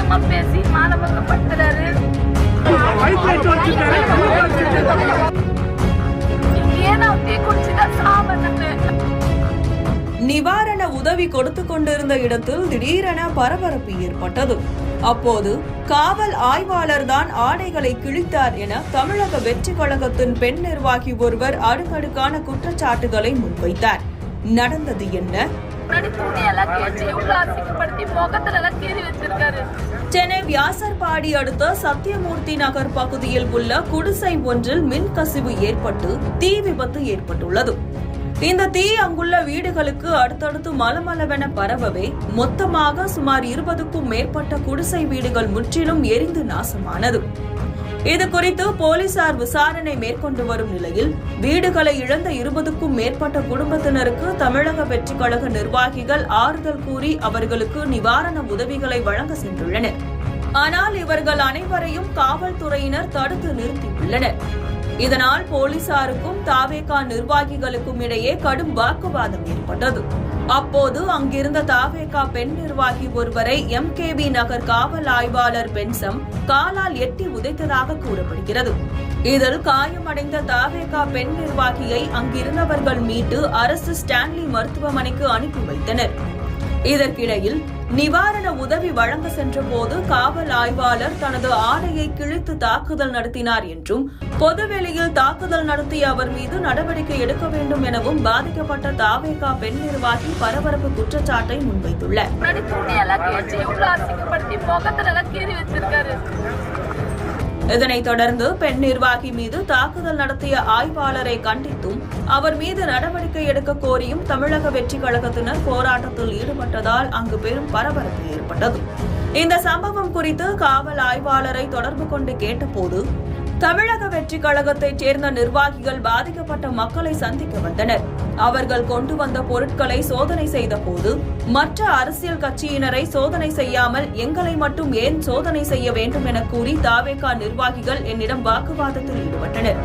அசிங்கமா பேசி மானபங்கப்படுத்துறாரு. நிவாரண உதவி கொடுத்து கொண்டிருந்த இடத்தில் திடீரென பரபரப்பு ஏற்பட்டது. அப்போது காவல் ஆய்வாளர் தான் ஆடைகளை கிழித்தார் என தமிழக வெற்றி கழகத்தின் பெண் நிர்வாகி ஒருவர் அடுக்கடுக்கான குற்றச்சாட்டுகளை முன்வைத்தார். நடந்தது என்ன? சென்னை வியாசர்பாடி அடுத்த சத்தியமூர்த்தி நகர் பகுதியில் உள்ள குடிசை ஒன்றில் மின் கசிவு ஏற்பட்டு தீ விபத்து ஏற்பட்டுள்ளது. இந்த தீ அங்குள்ள வீடுகளுக்கு அடுத்தடுத்து மலமளவென பரவவே மொத்தமாக சுமார் 20க்கும் மேற்பட்ட குடிசை வீடுகள் முற்றிலும் எரிந்து நாசமானது. இதுகுறித்து போலீசார் விசாரணை மேற்கொண்டு வரும் நிலையில் வீடுகளை இழந்த 20க்கும் மேற்பட்ட குடும்பத்தினருக்கு தமிழக வெற்றி கழக நிர்வாகிகள் ஆறுதல் கூறி அவர்களுக்கு நிவாரண உதவிகளை வழங்க சென்றுள்ளனர். ஆனால் இவர்கள் அனைவரையும் காவல்துறையினர் தடுத்து நிறுத்தியுள்ளனர். இதனால் போலீசாருக்கும் தாவேகா நிர்வாகிகளுக்கும் இடையே கடும் வாக்குவாதம் ஏற்பட்டது. அப்போது அங்கிருந்த தாவேகா பெண் நிர்வாகி ஒருவரை MKB நகர் காவல் ஆய்வாளர் பென்சம் காலால் எட்டி உதைத்ததாக கூறப்படுகிறது. இதில் காயமடைந்த தாவேகா பெண் நிர்வாகியை அங்கிருந்தவர்கள் மீட்டு அரசு ஸ்டான்லி மருத்துவமனைக்கு அனுப்பி வைத்தனர். இதற்கிடையில் நிவாரண உதவி வழங்க சென்ற போது காவல் ஆய்வாளர் தனது ஆடையை கிழித்து தாக்குதல் நடத்தினார் என்றும் பொதுவெளியில் தாக்குதல் நடத்திய அவர் மீது நடவடிக்கை எடுக்க வேண்டும் எனவும் பாதிக்கப்பட்ட தாவேகா பெண் நிர்வாகி பரபரப்பு குற்றச்சாட்டை முன்வைத்துள்ளார். இதனைத் தொடர்ந்து பெண் நிர்வாகி மீது தாக்குதல் நடத்திய ஆய்வாளரை கண்டித்தும் அவர் மீது நடவடிக்கை எடுக்க கோரியும் தமிழக வெற்றி கழகத்தினர் போராட்டத்தில் ஈடுபட்டதால் அங்கு பெரும் பரபரப்பு ஏற்பட்டது. இந்த சம்பவம் குறித்து காவல் ஆய்வாளரை தொடர்பு கொண்டு கேட்டபோது தமிழக வெற்றி கழகத்தைச் சேர்ந்த நிர்வாகிகள் பாதிக்கப்பட்ட மக்களை சந்திக்க வந்தனர். அவர்கள் கொண்டு வந்த பொருட்களை சோதனை செய்த போது மற்ற அரசியல் கட்சியினரை சோதனை செய்யாமல் எங்களை மட்டும் ஏன் சோதனை செய்ய வேண்டும் என கூறி தாவேகா நிர்வாகிகள் என்னிடம் வாக்குவாதத்தில் ஈடுபட்டனர்.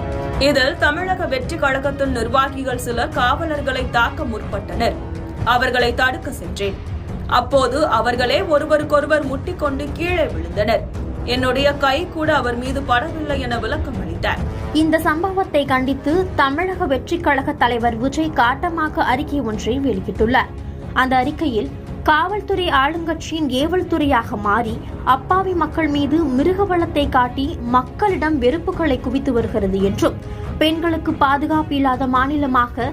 இதில் தமிழக வெற்றி கழகத்தின் நிர்வாகிகள் சிலர் காவலர்களை தாக்க முற்பட்டனர். அவர்களை தடுக்க சென்றேன். அப்போது அவர்களே ஒருவருக்கொருவர் முட்டிக்கொண்டு கீழே விழுந்தனர். என்னுடைய கை கூட அவர் மீது படவில்லை என விளக்கம் அளித்தார். இந்த சம்பவத்தை கண்டித்து தமிழக வெற்றி கழக தலைவர் விஜய் காட்டமாக அறிக்கை ஒன்றை வெளியிட்டுள்ளார். அந்த அறிக்கையில் காவல்துறை ஆளுங்கட்சியின் ஏவல் துறையாக மாறி அப்பாவி மக்கள் மீது மிருகவளத்தை காட்டி மக்களிடம் வெறுப்புகளை குவித்து வருகிறது என்றும் பெண்களுக்கு பாதுகாப்பு இல்லாத மாநிலமாக